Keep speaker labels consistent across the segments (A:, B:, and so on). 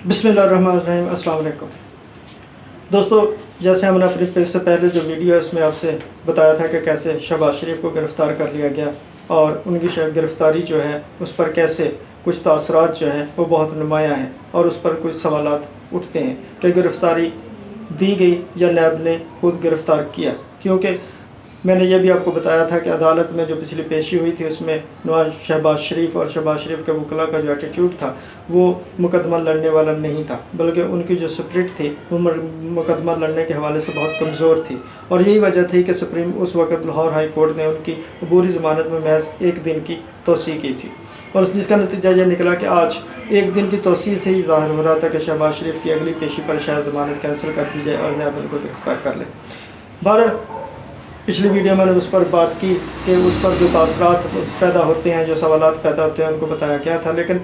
A: बिस्मिल्लाहिर्रहमानिर्रहीम। अस्सलाम वालेकुम दोस्तों, जैसे हमने अपनी इससे पहले जो वीडियो है उसमें आपसे बताया था कि कैसे शहबाज शरीफ को गिरफ़्तार कर लिया गया और उनकी गिरफ़्तारी जो है उस पर कैसे कुछ तासरात जो हैं वो बहुत नुमायाँ हैं और उस पर कुछ सवालात उठते हैं कि गिरफ़्तारी दी गई या नैब ने खुद गिरफ़्तार किया। क्योंकि मैंने ये भी आपको बताया था कि अदालत में जो पिछली पेशी हुई थी उसमें नवाज शहबाज शरीफ और शहबाज शरीफ के वकला का जो एटीट्यूड था वो मुकदमा लड़ने वाला नहीं था, बल्कि उनकी जो स्पिरिट थी वो मुकदमा लड़ने के हवाले से बहुत कमज़ोर थी। और यही वजह थी कि सुप्रीम उस वक़्त लाहौर हाई कोर्ट ने उनकी अबूरी ज़मानत में महज 1 दिन की तोसी की थी और जिसका नतीजा ये निकला कि आज 1 दिन की तोसी से ही ज़ाहिर हो रहा था कि शहबाज शरीफ की अगली पेशी पर शायद ज़मानत कैंसिल कर दी जाए और नैब उनको गिरफ़्तार कर ले। बहरहाल पिछली वीडियो मैंने उस पर बात की कि उस पर जो तासरात पैदा होते हैं, जो सवालात पैदा होते हैं, उनको बताया गया था। लेकिन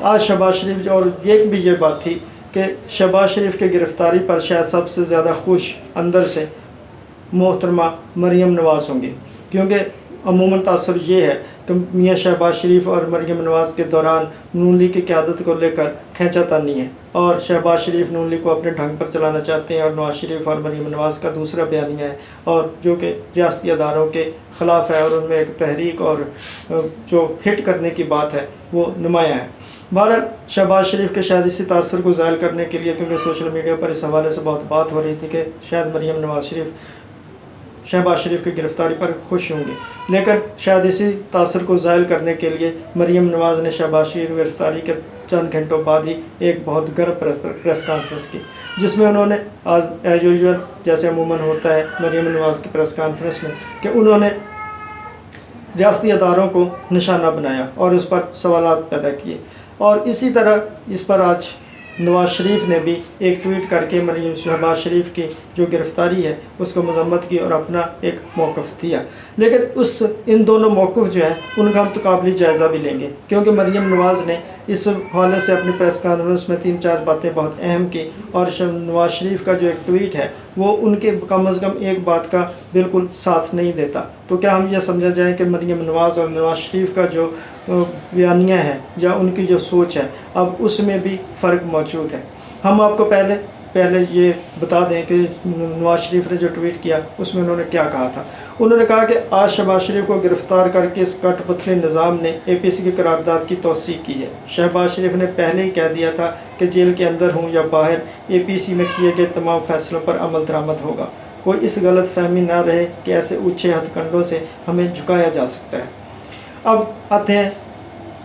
A: आज शहबाज शरीफ और ये बात थी कि शहबाज शरीफ की गिरफ़्तारी पर शायद सबसे ज़्यादा खुश अंदर से मोहतरमा मरीम नवाज़ होंगी, क्योंकि अमूमन तासर ये है कि मियाँ शहबाज शरीफ और मरीम नवाज़ के दौरान नून लीग की क़यादत को लेकर खींचातानी है और शहबाज शरीफ नून लीग को अपने ढंग पर चलाना चाहते हैं और नवाज शरीफ और मरीम नवाज़ का दूसरा बयानिया है और जो कि रियासती अदारों के ख़िलाफ़ है और उनमें एक तहरीक और जो हिट करने की बात है वो नुमायाँ है। बहरहाल शहबाज शरीफ के शायद इसी तासर को ज़ायल करने के लिए, क्योंकि सोशल मीडिया पर इस हवाले से बहुत बात हो रही थी कि शायद मरीम नवाज़ शरीफ शहबाज शरीफ की गिरफ़्तारी पर खुश होंगे, लेकिन शायद इसी तासर को ज़ायल करने के लिए मरीम नवाज़ ने शहबाज शरीफ की गिरफ़्तारी के चंद घंटों बाद ही एक बहुत गर्म प्रेस कॉन्फ्रेंस की, जिसमें उन्होंने आज एज यूजुअल जैसे अमूमन होता है मरीम नवाज़ की प्रेस कॉन्फ्रेंस में कि उन्होंने रियासती अदारों को निशाना बनाया और उस पर सवालात पैदा किए। और इसी तरह इस पर आज नवाज शरीफ ने भी एक ट्वीट करके मरीम शहबाज शरीफ की जो गिरफ़्तारी है उसको मजम्मत की और अपना एक मौक़िफ़ दिया। लेकिन इन दोनों मौक़िफ़ जो है उनका हम तकाबली जायज़ा भी लेंगे, क्योंकि मरीम नवाज़ ने इस हवाले से अपनी प्रेस कॉन्फ्रेंस में 3-4 बातें बहुत अहम की और नवाज शरीफ का जो एक ट्वीट है वो उनके कम अज़ कम एक बात का बिल्कुल साथ नहीं देता। तो क्या हम ये समझा जाए कि मरीम नवाज़ और नवाज शरीफ का जो बयानिया है या उनकी जो सोच है अब उसमें भी फ़र्क मौजूद है। हम आपको पहले ये बता दें कि नवाज शरीफ ने जो ट्वीट किया उसमें उन्होंने क्या कहा था। उन्होंने कहा कि आज शहबाज शरीफ को गिरफ़्तार करके इस कठपुतली निज़ाम ने APC की करारदाद की तौसीक़ की है। शहबाज शरीफ ने पहले ही कह दिया था कि जेल के अंदर हूँ या बाहर APC में किए गए तमाम फैसलों पर अमल दरामद होगा। कोई इस गलत फहमी ना रहे कि ऐसे ऊँचे हथकंडों से हमें झुकाया जा सकता है। अब आते हैं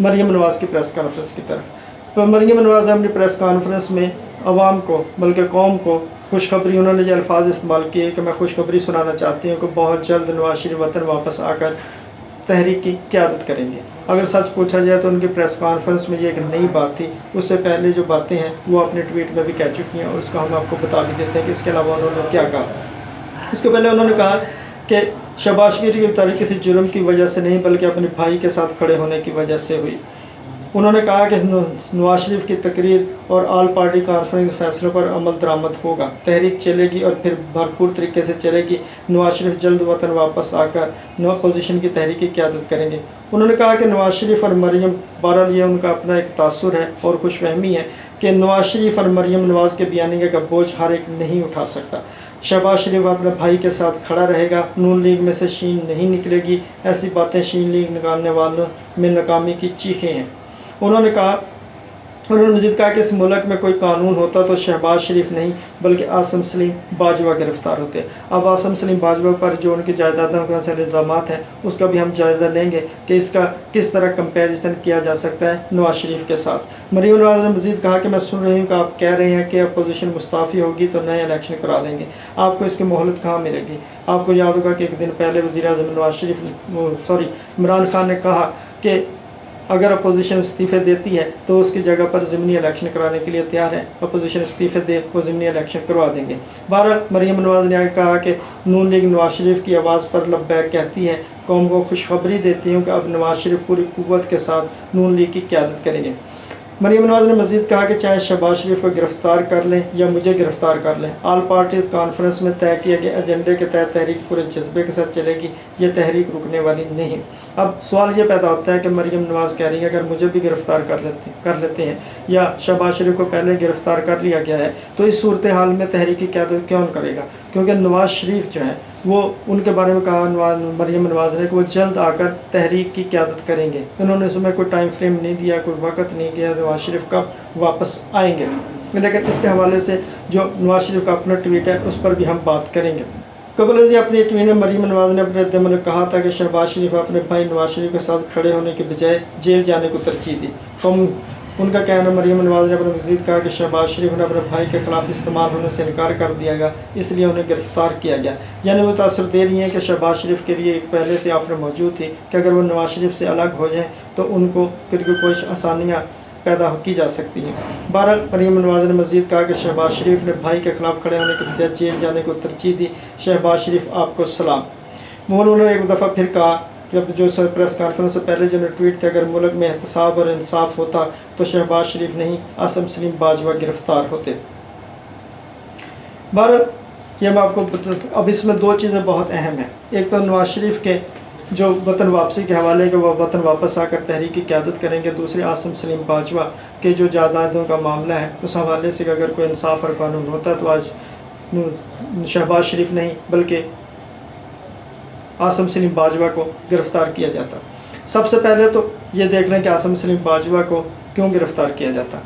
A: मरीम नवाज़ की प्रेस कॉन्फ्रेंस की तरफ। तो मरीम नवाज़ ने अपनी प्रेस कॉन्फ्रेंस में अवाम को बल्कि कौम को खुशखबरी, उन्होंने ये अल्फाज इस्तेमाल किए कि मैं खुशखबरी सुनाना चाहती हूँ कि बहुत जल्द नवाज शरीफ वतन वापस आकर तहरीक की क़यादत करेंगे। अगर सच पूछा जाए तो उनकी प्रेस कॉन्फ्रेंस में ये एक नई बात थी, उससे पहले जो बातें हैं वो अपने ट्वीट में भी कह चुकी हैं और उसका हम आपको बता भी देते हैं कि इसके अलावा उन्होंने क्या कहा। इसके पहले उन्होंने कहा कि शहबाज शरीफ की गिरफ़्तारी किसी जुर्म की वजह से नहीं बल्कि अपने भाई के साथ खड़े होने की वजह से हुई। उन्होंने कहा कि नवाज शरीफ की तकरीर और ऑल पार्टी कॉन्फ्रेंस फैसलों पर अमल दरामद होगा, तहरीक चलेगी और फिर भरपूर तरीके से चलेगी। नवाज शरीफ जल्द वतन वापस आकर नो अपोजिशन की तहरीक की क़यादत करेंगे। उन्होंने कहा कि नवाज शरीफ और मरीम, बहरहाल ये उनका अपना एक तासुर है और खुशफहमी है कि नवाज शरीफ और मरीम नवाज़ के बयानिया का बोझ हर एक नहीं उठा सकता। शहबाज शरीफ अपने भाई के साथ खड़ा रहेगा, नून लीग में से शीन नहीं निकलेगी। ऐसी बातें शीन लीग निकालने वालों में नाकामी की चीखें हैं। उन्होंने मज़ीद कहा कि इस मुल्क में कोई कानून होता तो शहबाज शरीफ नहीं बल्कि आसिम सलीम बाजवा गिरफ़्तार होते। अब आसिम सलीम बाजवा पर जो उनकी जायदादों के इल्ज़ाम हैं उसका भी हम जायज़ा लेंगे कि इसका किस तरह कंपैरिजन किया जा सकता है नवाज शरीफ के साथ। मरीम नवाज़ ने मज़ीद कहा कि मैं सुन रही हूँ कि आप कह रहे हैं कि अपोजिशन मुस्ताफ़ी होगी तो नए इलेक्शन करा लेंगे। आपको इसकी मोहलत कहाँ मिलेगी? आपको याद होगा कि एक दिन पहले वज़ीर-ए-आज़म इमरान खान ने कहा कि अगर अपोजिशन इस्तीफ़े देती है तो उसकी जगह पर ज़मीनी इलेक्शन कराने के लिए तैयार है। अपोजिशन इस्तीफ़े दे वो ज़मीनी इलेक्शन करवा देंगे। बहरहाल मरीम नवाज़ ने आगे कहा कि नून लीग नवाज शरीफ की आवाज़ पर लब्बैक कहती है, कौम को खुशखबरी देती हूँ कि अब नवाज शरीफ पूरी कुव्वत के साथ नून लीग की क़यादत करेंगे। मरीम नवाज ने मजीद कहा कि चाहे शहबाज शरीफ को गिरफ्तार कर लें या मुझे गिरफ्तार कर लें, ऑल पार्टीज़ कॉन्फ्रेंस में तय किए गए एजेंडे के तहत तहरीक पूरे जज्बे के साथ चलेगी। ये तहरीक रुकने वाली नहीं। अब सवाल ये पैदा होता है कि मरीम नवाज कह रही है अगर मुझे भी गिरफ्तार कर लेते हैं या शहबाज शरीफ को पहले गिरफ्तार कर लिया गया है तो इस सूरत हाल में तहरीक की क़यादत कौन करेगा? क्योंकि नवाज शरीफ जो है वो उनके बारे में कहा मरीम नवाज ने कि वो जल्द आकर तहरीक की क़यादत करेंगे। उन्होंने उसमें कोई टाइम फ्रेम नहीं दिया, कोई वक्त नहीं दिया नवाज शरीफ कब वापस आएंगे। लेकिन इसके हवाले से जो नवाज शरीफ का अपना ट्वीट है उस पर भी हम बात करेंगे। कबल जी अपनी ट्वीट में मरीम नवाज ने अपने रद्द में कहा था कि शहबाज शरीफ अपने भाई नवाज शरीफ के साथ खड़े होने के बजाय जेल जाने को तरजीह दी। तो उनका कहना, मरीम नवाज ने अपने मज़ीद कहा कि शहबाज शरीफ ने अपने भाई के ख़िलाफ़ इस्तेमाल होने से इनकार कर दिया गया, इसलिए उन्हें गिरफ़्तार किया गया। यानी वो तासर दे रही हैं कि शहबाज शरीफ के लिए एक पहले से ऑफर मौजूद थी कि अगर वो नवाज शरीफ से अलग हो जाएँ तो उनको फिर कोई आसानियाँ पैदा की जा सकती हैं। बहरहाल मरीम नवाज ने मज़ीद कहा कि शहबाज शरीफ ने भाई के ख़िलाफ़ खड़े होने के बजाय जेल जाने को तरजीह दी। शहबाज शरीफ आपको सलाम। उन्होंने एक दफ़ा फिर कहा जब जो प्रेस कॉन्फ्रेंस से पहले जो ट्वीट थे, अगर मुल्क में एहतसाब और इंसाफ होता तो शहबाज शरीफ नहीं आसिम सलीम बाजवा गिरफ्तार होते। बहरहाल ये मैं आपको अब इसमें दो चीज़ें बहुत अहम हैं। एक तो नवाज शरीफ के जो वतन वापसी के हवाले के वह वतन वापस आकर तहरीक की क़यादत करेंगे। दूसरे आसिम सलीम बाजवा के जो जायदादों का मामला है उस हवाले से अगर कोई इंसाफ और कानून होता तो आज शहबाज शरीफ नहीं बल्कि आसिम सलीम बाजवा को गिरफ़्तार किया जाता। सबसे पहले तो ये देख रहे हैं कि आसिम सलीम बाजवा को क्यों गिरफ़्तार किया जाता।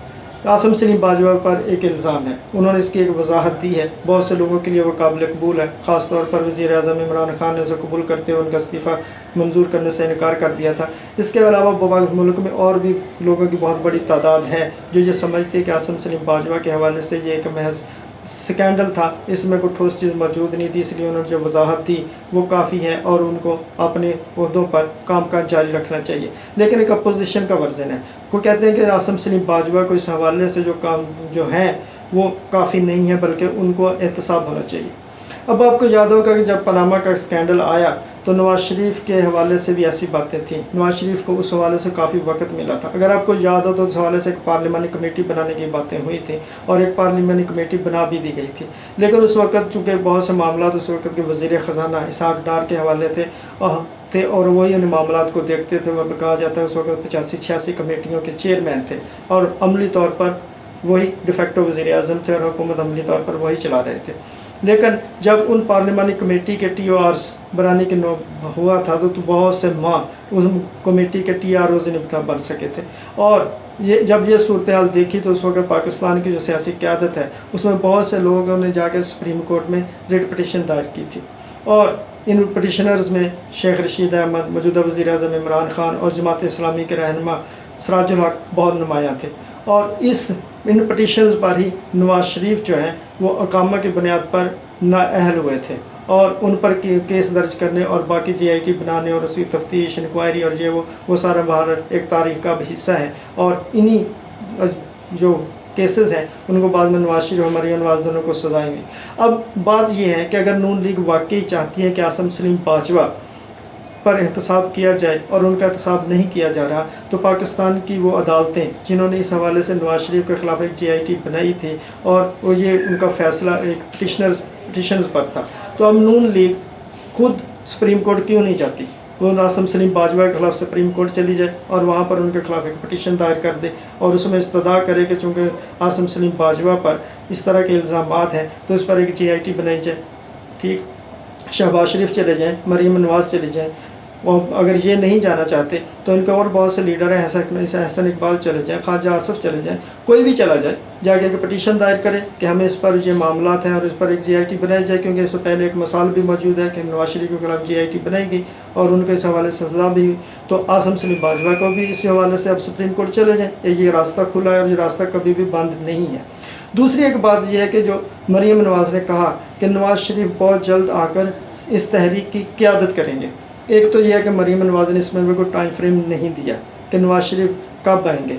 A: आसिम सलीम बाजवा पर एक इल्ज़ाम है, उन्होंने इसकी एक वजाहत दी है, बहुत से लोगों के लिए वो काबिल कबूल है। ख़ास तौर पर वज़ीर-ए-आज़म इमरान खान ने उसे कबूल करते हुए उनका इस्तीफ़ा मंजूर करने से इनकार कर दिया था। इसके अलावा मुल्क में और भी लोगों की बहुत बड़ी तादाद है जो ये समझते हैं कि आसिम सलीम बाजवा के हवाले से ये एक महज स्कैंडल था, इसमें कोई ठोस चीज़ मौजूद नहीं थी, इसलिए उन्होंने जो वजाहत दी वो काफ़ी है और उनको अपने ओहदों पर कामकाज जारी रखना चाहिए। लेकिन एक अपोजिशन का वर्जन है, वो कहते हैं कि आसिम सलीम बाजवा को इस हवाले से जो काम जो है वो काफ़ी नहीं है बल्कि उनको एहतसाब होना चाहिए। अब आपको याद होगा कि जब पनामा का स्कैंडल आया तो नवाज शरीफ के हवाले से भी ऐसी बातें थीं। नवाज शरीफ को उस हवाले से काफ़ी वक्त मिला था। अगर आपको याद हो तो उस हवाले से एक पार्लिमानी कमेटी बनाने की बातें हुई थी और एक पार्लिमानी कमेटी बना भी दी गई थी। लेकिन उस वक्त चूँकि बहुत से मामला उस वक्त के वज़ीर ख़जाना इसहाक़ डार के हवाले थे और वही उन मामला को देखते थे। वह कहा जाता है उस वक्त 85-86 कमेटियों के चेयरमैन थे और अमली तौर पर वही डिफेक्टो वज़ीर-ए-आज़म थे और हुकूमत अमली तौर पर वही चला रहे थे। लेकिन जब उन पार्लिमानी कमेटी के TORs बनाने के हुआ था तो बहुत से माह उस कमेटी के TROs नहीं बन सके थे। और जब ये सूरत हाल देखी तो उस वक्त पाकिस्तान की जो सियासी क़यादत है उसमें बहुत से लोगों ने जाकर सुप्रीम कोर्ट में रिट पिटीशन दायर की थी और इन पिटिशनर्स में शेख रशीद अहमद, मौजूदा वज़ीर-ए-आज़म इमरान खान और जमात इस्लामी के रहनुमा सिराजुल हक बहुत नुमायाँ थे। और इन पटिशन्स पर ही नवाज शरीफ जो हैं वो अकामा की बुनियाद पर नाअहल हुए थे और उन पर केस दर्ज करने और बाकी GIT बनाने और उसकी तफ्तीश इंक्वायरी और ये वो सारा भारत एक तारीख का भी हिस्सा है। और इन्हीं जो केसेस हैं उनको बाद में नवाज शरीफ और मरीम नवाज दोनों को सजाएँ हुई। अब बात यह है कि अगर नून लीग वाकई चाहती है कि आसिम सलीम बाजवा पर एहतसाब किया जाए और उनका एहतसाब नहीं किया जा रहा तो पाकिस्तान की वो अदालतें जिन्होंने इस हवाले से नवाज शरीफ के ख़िलाफ़ एक GIT बनाई थी और वो ये उनका फ़ैसला एक पिटिशन्स पर था, तो अब नून लीग खुद सुप्रीम कोर्ट क्यों नहीं जाती? वो आसिम सलीम बाजवा के ख़िलाफ़ सुप्रीम कोर्ट चली जाए और वहाँ पर उनके ख़िलाफ़ एक पिटीशन दायर कर दे और उसमें इस्तदा करे कि चूँकि आसिम सलीम बाजवा पर इस तरह के इल्ज़ामात हैं तो इस पर एक GIT बनाई जाए। ठीक, शहबाज शरीफ चले जाएँ, मरीम नवाज चले जाएँ और अगर ये नहीं जाना चाहते तो इनके और बहुत से लीडर हैं, हसन इकबाल चले जाएँ, ख्वाजा आसिफ चले जाएँ, कोई भी चला जाए जाके एक पटिशन दायर करे कि हमें इस पर ये मामलात हैं और इस पर एक GIT बनाई जाए। क्योंकि इससे पहले एक मिसाल भी मौजूद है कि नवाज शरीफ के खिलाफ GIT बनाई गई और उनके इस हवाले से सज़ा भी हुई। तो आसिम सलीम बाजवा को भी इस हवाले से अब सुप्रीम कोर्ट चले जाएँ, ये रास्ता खुला है और ये रास्ता कभी भी बंद नहीं है। दूसरी एक बात यह है कि जो मरीम नवाज ने कहा कि नवाज शरीफ बहुत जल्द आकर इस तहरीक की क़यादत करेंगे। एक तो यह है कि मरीम नवाज ने इसमें कोई टाइम फ्रेम नहीं दिया कि नवाज शरीफ कब आएंगे।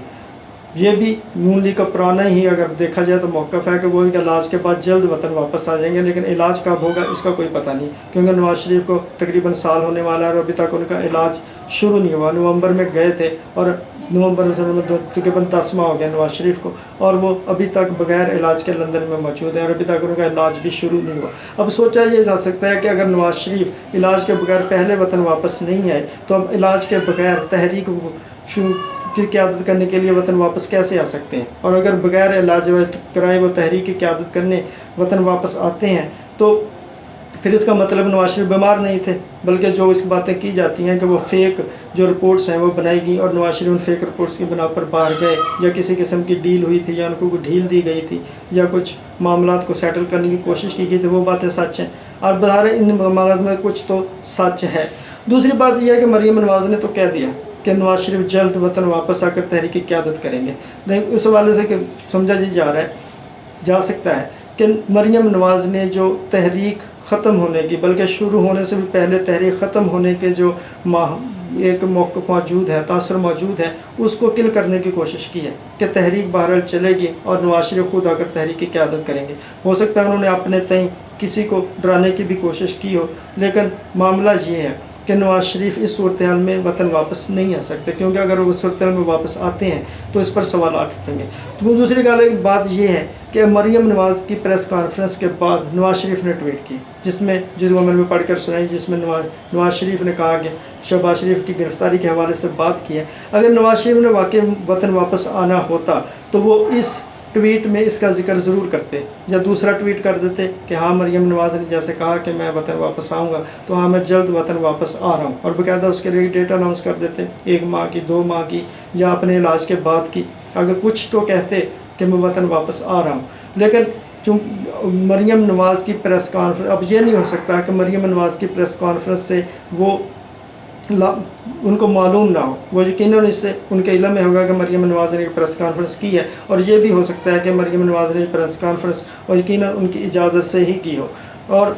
A: ये भी नून लीग का पुराना ही अगर देखा जाए तो मौक़िफ़ है कि वो इलाज के बाद जल्द वतन वापस आ जाएंगे, लेकिन इलाज कब होगा इसका कोई पता नहीं क्योंकि नवाज शरीफ को तकरीबन साल होने वाला है और अभी तक उनका इलाज शुरू नहीं हुआ। नवंबर में गए थे और नवंबर तकरीबन 10 माह हो गया नवाज शरीफ को, और वो अभी तक बगैर इलाज के लंदन में मौजूद है और अभी तक उनका इलाज भी शुरू नहीं हुआ। अब सोचा ये जा सकता है कि अगर नवाज शरीफ इलाज के बगैर पहले वतन वापस नहीं आए तो अब इलाज के बगैर तहरीक की क़यादत करने के लिए वतन वापस कैसे आ सकते हैं, और अगर बगैर इलाज कराए वो तहरीक की क़यादत करने वतन वापस आते हैं तो फिर इसका मतलब नवाज शरीफ बीमार नहीं थे, बल्कि जो इस बातें की जाती हैं कि वो फेक जो रिपोर्ट्स हैं वो बनाई गई और नवाज शरीफ उन फेक रिपोर्ट्स की बिना पर बाहर गए, या किसी किस्म की डील हुई थी या उनको ढील दी गई थी या कुछ मामला को सेटल करने की कोशिश की गई थी, वो बातें सच हैं। और बहर इन मामला में कुछ तो सच है। दूसरी बात यह है कि मरीम नवाज़ ने तो कह दिया कि नवाज शरीफ जल्द वतन वापस आकर तहरीक की क़यादत करेंगे, लेकिन उस हवाले से कि समझा जा सकता है कि मरीम नवाज़ ने जो तहरीक ख़त्म होने की, बल्कि शुरू होने से भी पहले तहरीक ख़त्म होने के जो एक मौक़िफ़ मौजूद है, तासर मौजूद है, उसको किल करने की कोशिश की है कि तहरीक बहरहाल चलेगी और नवाज शरीफ खुद आकर तहरीक की क़यादत करेंगे। हो सकता है उन्होंने अपने तय किसी को डराने की भी कोशिश की हो, लेकिन मामला ये है कि नवाज शरीफ इस सूरत हाल में वतन वापस नहीं आ सकते, क्योंकि अगर वो सूरत हाल में वापस आते हैं तो इस पर सवाल उठेंगे। तो दूसरी बात ये है कि मरीम नवाज़ की प्रेस कॉन्फ्रेंस के बाद नवाज शरीफ ने ट्वीट की, जिसको मैंने पढ़कर सुनाई, जिसमें नवाज शरीफ ने कहा कि शहबाज शरीफ की गिरफ्तारी के हवाले से बात की है। अगर नवाज शरीफ ने वाकई वतन वापस आना होता तो वो इस ट्वीट में इसका जिक्र ज़रूर करते, या दूसरा ट्वीट कर देते कि हाँ मरीम नवाज़ ने जैसे कहा कि मैं वतन वापस आऊँगा, तो हाँ मैं जल्द वतन वापस आ रहा हूँ, और बाकायदा उसके लिए डेट अनाउंस कर देते, 1 माह की, 2 माह की, या अपने इलाज के बाद की, अगर कुछ तो कहते कि मैं वतन वापस आ रहा हूँ। लेकिन मरीम नवाज़ की प्रेस कॉन्फ्रेंस, अब ये नहीं हो सकता कि मरीम नवाज़ की प्रेस कॉन्फ्रेंस से वो उनको मालूम ना हो, वो यकीनन इससे उनके इल्म में होगा कि मरीम नवाज़ ने प्रेस कॉन्फ्रेंस की है, और ये भी हो सकता है कि मरीम नवाज़ ने प्रेस कॉन्फ्रेंस और यकीनन उनकी इजाज़त से ही की हो। और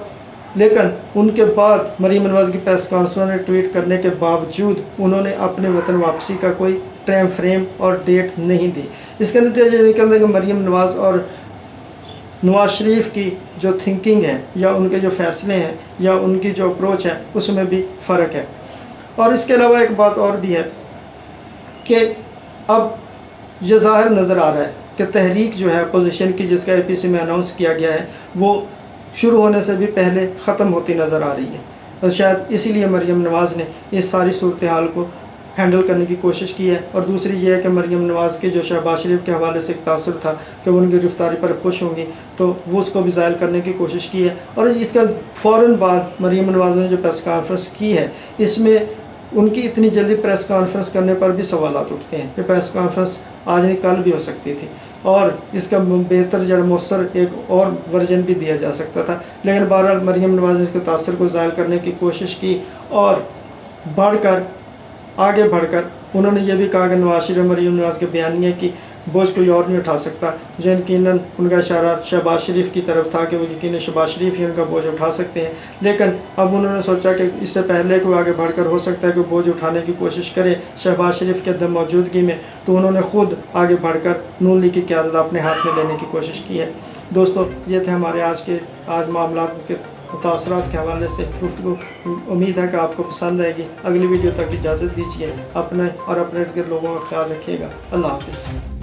A: लेकिन उनके बाद मरीम नवाज़ की प्रेस कॉन्फ्रेंस में ट्वीट करने के बावजूद उन्होंने अपने वतन वापसी का कोई टाइम फ्रेम और डेट नहीं दी। इसका नतीजा ये निकल रहा है कि मरीम नवाज़ और नवाज शरीफ की जो थिंकिंग है, या उनके जो फ़ैसले हैं, या उनकी जो अप्रोच है, उसमें भी फ़र्क है। और इसके अलावा एक बात और भी है कि अब ये ज़ाहिर नज़र आ रहा है कि तहरीक जो है अपोजिशन की, जिसका APC में अनाउंस किया गया है, वो शुरू होने से भी पहले ख़त्म होती नज़र आ रही है। और शायद इसीलिए मरीम नवाज़ ने इस सारी सूरत हाल को हैंडल करने की कोशिश की है। और दूसरी ये है कि मरीम नवाज़ के जो शहबाज शरीफ के हवाले से एक तासुर था कि वो उनकी गिरफ्तारी पर खुश होंगी, तो वो उसको भी ज़ायल करने की कोशिश की है। और इसका फ़ौरन बाद मरीम नवाज़ ने जो प्रेस कॉन्फ्रेंस की है, इसमें उनकी इतनी जल्दी प्रेस कॉन्फ्रेंस करने पर भी सवाल उठते हैं कि प्रेस कॉन्फ्रेंस आज नहीं कल भी हो सकती थी, और इसका बेहतर या मौसर एक और वर्जन भी दिया जा सकता था। लेकिन बहरहाल मरीम नवाज़ ने इसके तासुर को ज़ायल करने की कोशिश की, और आगे बढ़कर उन्होंने ये भी कहा कि नवाज शरीफ मरीम नवाज़ के बयानिए की बोझ कोई और नहीं उठा सकता, जो यकीनन उनका इशारा शहबाज शरीफ की तरफ था कि वो यकीनन शहबाज शरीफ ही उनका बोझ उठा सकते हैं। लेकिन अब उन्होंने सोचा कि इससे पहले कोई आगे बढ़कर हो सकता है कि बोझ उठाने की कोशिश करे शहबाज शरीफ के दम मौजूदगी में, तो उन्होंने ख़ुद आगे बढ़कर नून लीग की क़यादत अपने हाथ में लेने की कोशिश की है। दोस्तों, ये थे हमारे आज मामला के मुतासरात के हवाले से गुफ्तगू। उम्मीद है कि आपको पसंद आएगी। अगली वीडियो तक इजाज़त दीजिए। अपने और अपने लोगों का ख्याल रखिएगा। अल्लाह हाफ़िज़।